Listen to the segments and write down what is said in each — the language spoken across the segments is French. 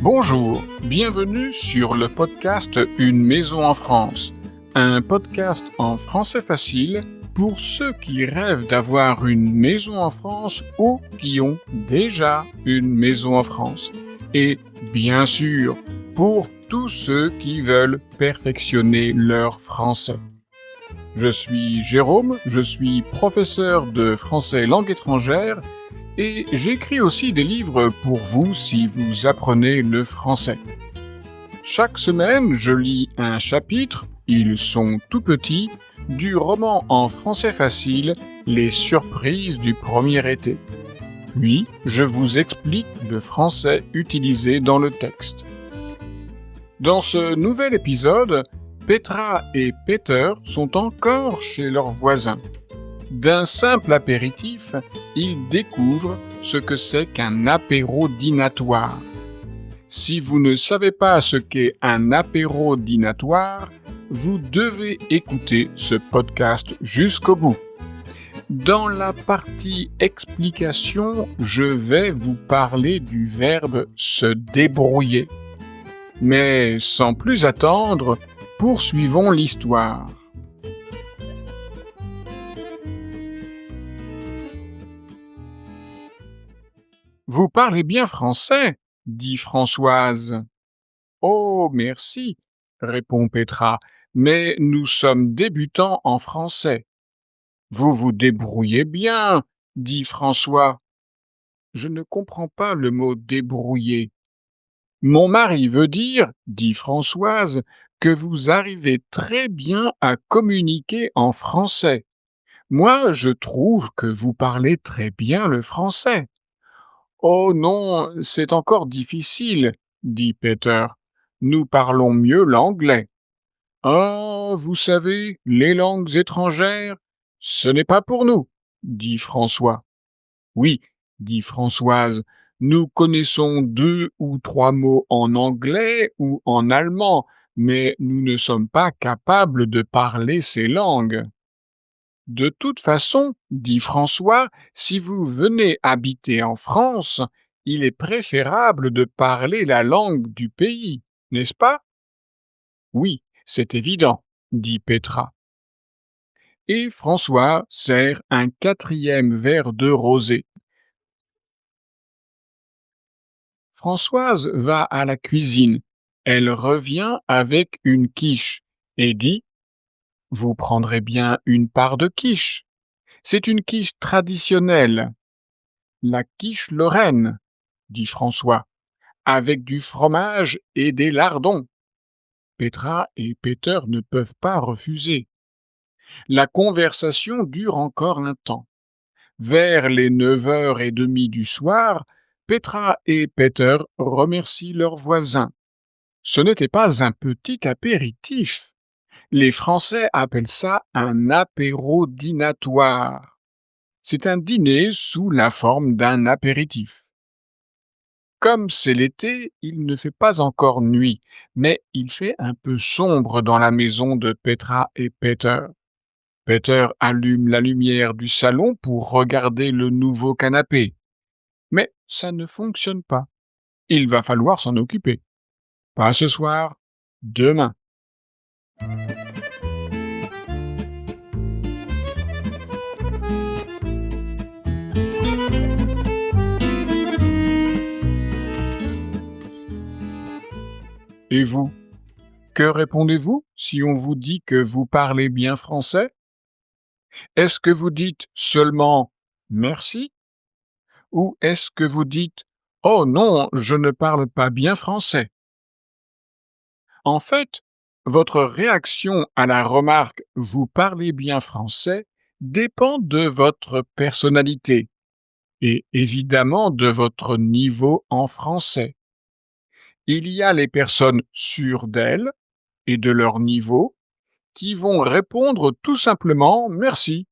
Bonjour, bienvenue sur le podcast Une maison en France, un podcast en français facile pour ceux qui rêvent d'avoir une maison en France ou qui ont déjà une maison en France. Et bien sûr, pour tous ceux qui veulent perfectionner leur français. Je suis Jérôme, je suis professeur de français langue étrangère et j'écris aussi des livres pour vous si vous apprenez le français. Chaque semaine, je lis un chapitre, ils sont tout petits, du roman en français facile Les surprises du premier été. Puis, je vous explique le français utilisé dans le texte. Dans ce nouvel épisode, Petra et Peter sont encore chez leurs voisins. D'un simple apéritif, ils découvrent ce que c'est qu'un apéro dînatoire. Si vous ne savez pas ce qu'est un apéro dînatoire, vous devez écouter ce podcast jusqu'au bout. Dans la partie explication, je vais vous parler du verbe se débrouiller. Mais sans plus attendre, poursuivons l'histoire. Vous parlez bien français, dit Françoise. Oh, merci, répond Petra, mais nous sommes débutants en français. Vous vous débrouillez bien, dit François. Je ne comprends pas le mot débrouiller. Mon mari veut dire, dit Françoise, que vous arrivez très bien à communiquer en français. Moi, je trouve que vous parlez très bien le français. Oh non, c'est encore difficile, dit Peter. Nous parlons mieux l'anglais. Ah, vous savez, les langues étrangères, ce n'est pas pour nous, dit François. Oui, dit Françoise, nous connaissons 2 ou 3 mots en anglais ou en allemand, mais nous ne sommes pas capables de parler ces langues. De toute façon, dit François, si vous venez habiter en France, il est préférable de parler la langue du pays, n'est-ce pas? Oui, c'est évident, dit Petra. Et François sert un 4e verre de rosé. Françoise va à la cuisine. Elle revient avec une quiche et dit « Vous prendrez bien une part de quiche. C'est une quiche traditionnelle. » La quiche lorraine, dit François, avec du fromage et des lardons. Petra et Peter ne peuvent pas refuser. La conversation dure encore un temps. Vers les 9h30 du soir, Petra et Peter remercient leurs voisins. Ce n'était pas un petit apéritif. Les Français appellent ça un apéro dînatoire. C'est un dîner sous la forme d'un apéritif. Comme c'est l'été, il ne fait pas encore nuit, mais il fait un peu sombre dans la maison de Petra et Peter. Peter allume la lumière du salon pour regarder le nouveau canapé. Mais ça ne fonctionne pas. Il va falloir s'en occuper. Pas ce soir, demain. Et vous, que répondez-vous si on vous dit que vous parlez bien français? Est-ce que vous dites seulement merci? Ou est-ce que vous dites oh non, je ne parle pas bien français? En fait, votre réaction à la remarque vous parlez bien français dépend de votre personnalité et évidemment de votre niveau en français. Il y a les personnes sûres d'elles et de leur niveau qui vont répondre tout simplement merci.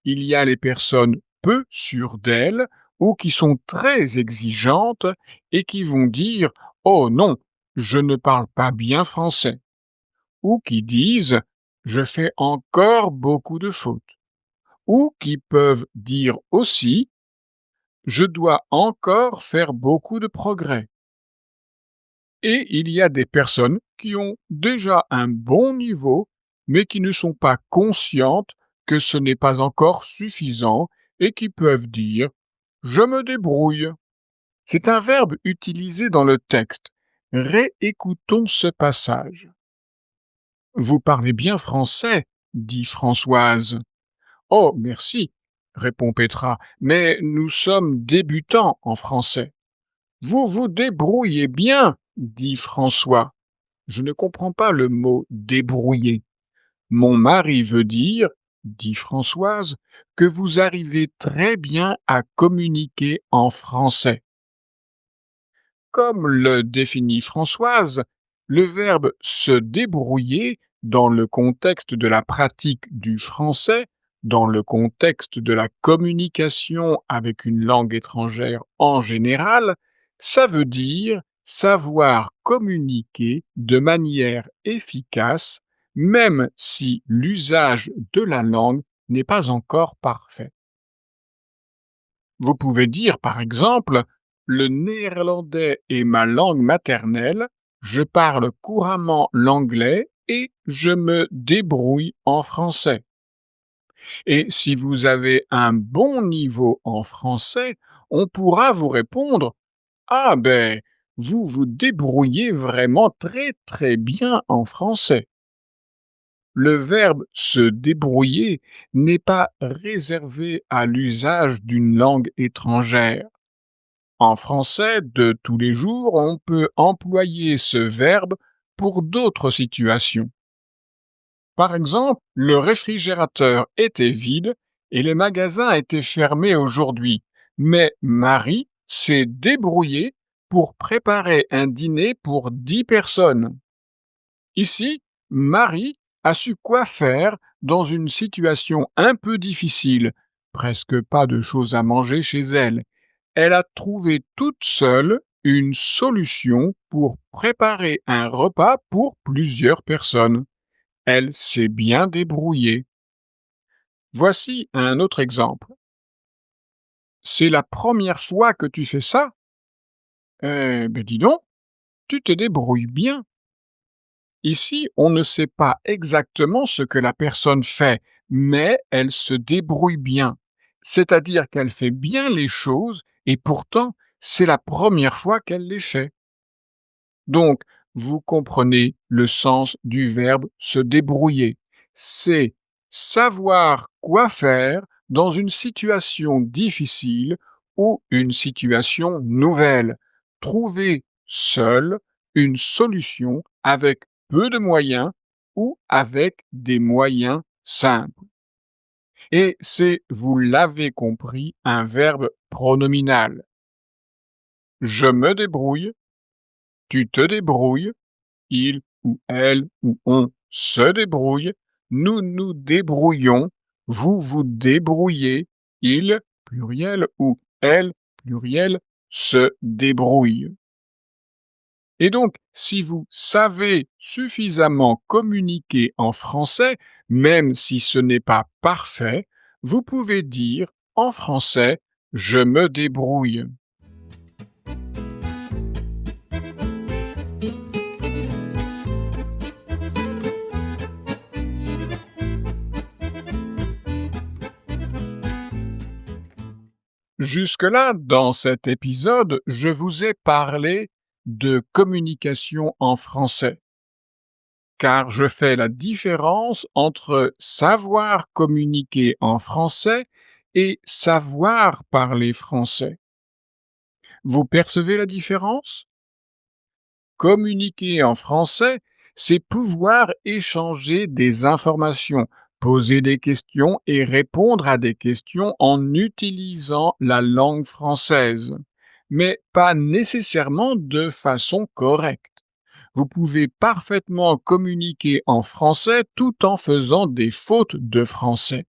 Il y a les personnes peu sûres d'elles ou qui sont très exigeantes et qui vont dire oh non, je ne parle pas bien français, ou qui disent je fais encore beaucoup de fautes, ou qui peuvent dire aussi je dois encore faire beaucoup de progrès. Et il y a des personnes qui ont déjà un bon niveau, mais qui ne sont pas conscientes que ce n'est pas encore suffisant et qui peuvent dire ⁇ Je me débrouille ⁇ C'est un verbe utilisé dans le texte. Réécoutons ce passage. Vous parlez bien français, dit Françoise. Oh, merci, répond Petra, mais nous sommes débutants en français. Vous vous débrouillez bien, dit François. Je ne comprends pas le mot débrouiller. Mon mari veut dire, dit Françoise, que vous arrivez très bien à communiquer en français. Comme le définit Françoise, le verbe se débrouiller dans le contexte de la pratique du français, dans le contexte de la communication avec une langue étrangère en général, ça veut dire savoir communiquer de manière efficace, même si l'usage de la langue n'est pas encore parfait. Vous pouvez dire, par exemple, le néerlandais est ma langue maternelle, je parle couramment l'anglais et je me débrouille en français. Et si vous avez un bon niveau en français, on pourra vous répondre Ah ben, vous vous débrouillez vraiment très très bien en français. Le verbe se débrouiller n'est pas réservé à l'usage d'une langue étrangère. En français de tous les jours, on peut employer ce verbe pour d'autres situations. Par exemple, le réfrigérateur était vide et les magasins étaient fermés aujourd'hui, mais Marie s'est débrouillée pour préparer un dîner pour 10 personnes. Ici, Marie a su quoi faire dans une situation un peu difficile, presque pas de choses à manger chez elle. Elle a trouvé toute seule une solution pour préparer un repas pour plusieurs personnes. Elle s'est bien débrouillée. Voici un autre exemple. C'est la première fois que tu fais ça? Ben dis donc, tu te débrouilles bien. Ici, on ne sait pas exactement ce que la personne fait, mais elle se débrouille bien. C'est-à-dire qu'elle fait bien les choses et pourtant, c'est la première fois qu'elle les fait. Donc, vous comprenez le sens du verbe se débrouiller. C'est savoir quoi faire dans une situation difficile ou une situation nouvelle. Trouver seul une solution avec peu de moyens ou avec des moyens simples. Et c'est, vous l'avez compris, un verbe pronominal. Je me débrouille, tu te débrouilles, il ou elle ou on se débrouille, nous nous débrouillons, vous vous débrouillez, il, pluriel, ou elle, pluriel, se débrouille. Et donc, si vous savez suffisamment communiquer en français, même si ce n'est pas parfait, vous pouvez dire en français « je me débrouille ». Jusque-là, dans cet épisode, je vous ai parlé de communication en français, car je fais la différence entre savoir communiquer en français et savoir parler français. Vous percevez la différence? Communiquer en français, c'est pouvoir échanger des informations, poser des questions et répondre à des questions en utilisant la langue française, mais pas nécessairement de façon correcte. Vous pouvez parfaitement communiquer en français tout en faisant des fautes de français,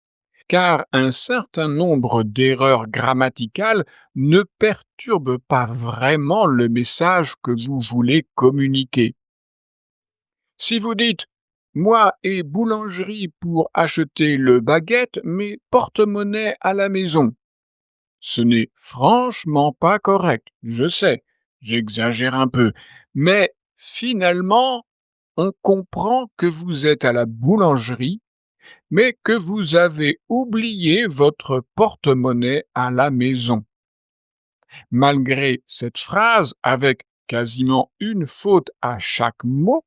car un certain nombre d'erreurs grammaticales ne perturbent pas vraiment le message que vous voulez communiquer. Si vous dites moi et boulangerie pour acheter le baguette, mais porte-monnaie à la maison, ce n'est franchement pas correct, je sais, j'exagère un peu, mais Finalement, on comprend que vous êtes à la boulangerie, mais que vous avez oublié votre porte-monnaie à la maison. Malgré cette phrase, avec quasiment une faute à chaque mot,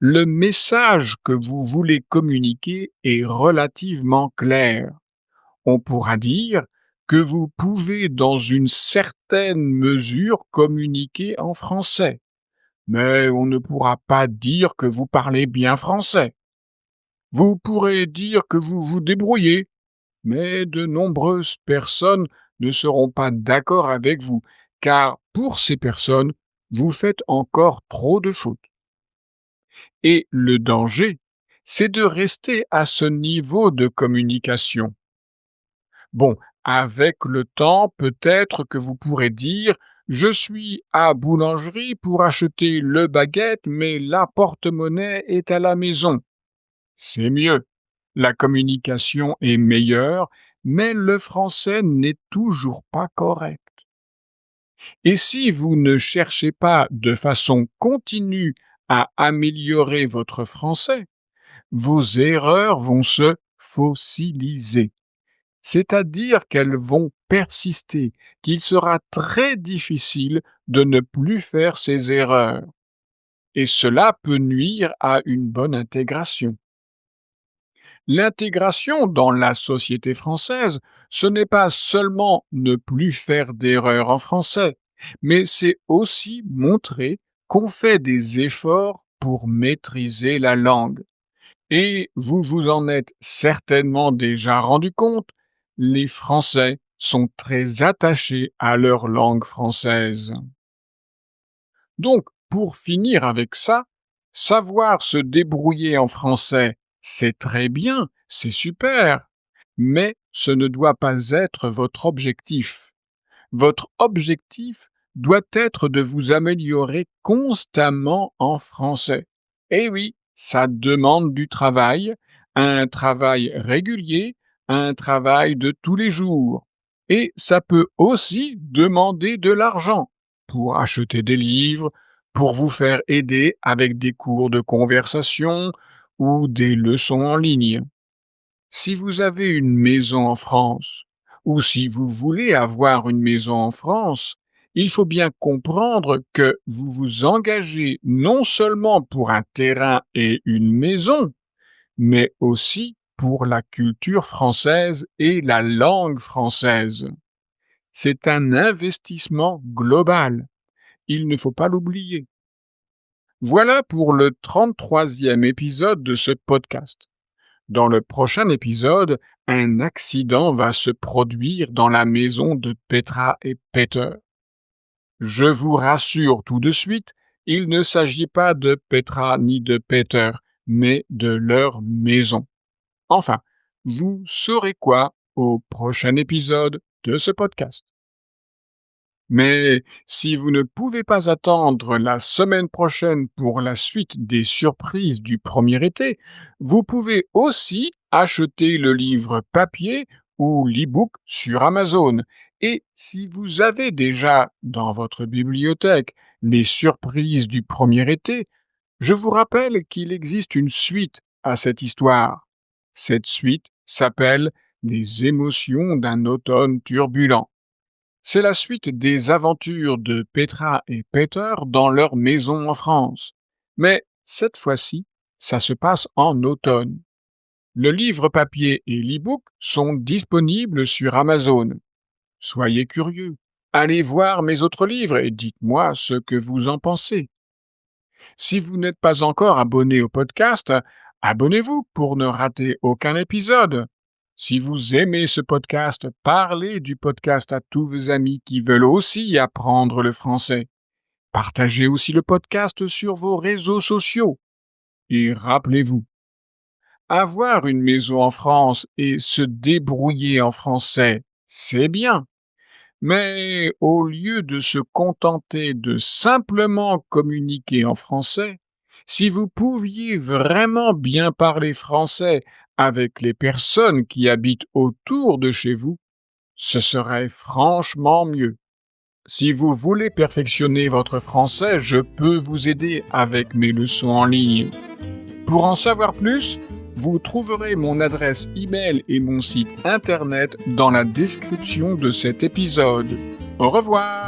le message que vous voulez communiquer est relativement clair. On pourra dire que vous pouvez dans une certaine mesure communiquer en français, mais on ne pourra pas dire que vous parlez bien français. Vous pourrez dire que vous vous débrouillez, mais de nombreuses personnes ne seront pas d'accord avec vous, car pour ces personnes, vous faites encore trop de fautes. Et le danger, c'est de rester à ce niveau de communication. Bon, avec le temps, peut-être que vous pourrez dire je suis à boulangerie pour acheter le baguette, mais la porte-monnaie est à la maison. C'est mieux. La communication est meilleure, mais le français n'est toujours pas correct. Et si vous ne cherchez pas de façon continue à améliorer votre français, vos erreurs vont se fossiliser, c'est-à-dire qu'elles vont persister, qu'il sera très difficile de ne plus faire ces erreurs. Et cela peut nuire à une bonne intégration. L'intégration dans la société française, ce n'est pas seulement ne plus faire d'erreurs en français, mais c'est aussi montrer qu'on fait des efforts pour maîtriser la langue. Et vous vous en êtes certainement déjà rendu compte, les Français sont très attachés à leur langue française. Donc, pour finir avec ça, savoir se débrouiller en français, c'est très bien, c'est super, mais ce ne doit pas être votre objectif. Votre objectif doit être de vous améliorer constamment en français. Et oui, ça demande du travail, un travail régulier, un travail de tous les jours. Et ça peut aussi demander de l'argent pour acheter des livres, pour vous faire aider avec des cours de conversation ou des leçons en ligne. Si vous avez une maison en France, ou si vous voulez avoir une maison en France, il faut bien comprendre que vous vous engagez non seulement pour un terrain et une maison, mais aussi pour la culture française et la langue française. C'est un investissement global. Il ne faut pas l'oublier. Voilà pour le 33e épisode de ce podcast. Dans le prochain épisode, un accident va se produire dans la maison de Petra et Peter. Je vous rassure tout de suite, il ne s'agit pas de Petra ni de Peter, mais de leur maison. Enfin, vous saurez quoi au prochain épisode de ce podcast. Mais si vous ne pouvez pas attendre la semaine prochaine pour la suite des surprises du premier été, vous pouvez aussi acheter le livre papier ou l'e-book sur Amazon. Et si vous avez déjà dans votre bibliothèque les surprises du premier été, je vous rappelle qu'il existe une suite à cette histoire. Cette suite s'appelle Les émotions d'un automne turbulent. C'est la suite des aventures de Petra et Peter dans leur maison en France. Mais cette fois-ci, ça se passe en automne. Le livre papier et l'e-book sont disponibles sur Amazon. Soyez curieux, allez voir mes autres livres et dites-moi ce que vous en pensez. Si vous n'êtes pas encore abonné au podcast, abonnez-vous pour ne rater aucun épisode. Si vous aimez ce podcast, parlez du podcast à tous vos amis qui veulent aussi apprendre le français. Partagez aussi le podcast sur vos réseaux sociaux. Et rappelez-vous, avoir une maison en France et se débrouiller en français, c'est bien. Mais au lieu de se contenter de simplement communiquer en français, si vous pouviez vraiment bien parler français avec les personnes qui habitent autour de chez vous, ce serait franchement mieux. Si vous voulez perfectionner votre français, je peux vous aider avec mes leçons en ligne. Pour en savoir plus, vous trouverez mon adresse e-mail et mon site internet dans la description de cet épisode. Au revoir!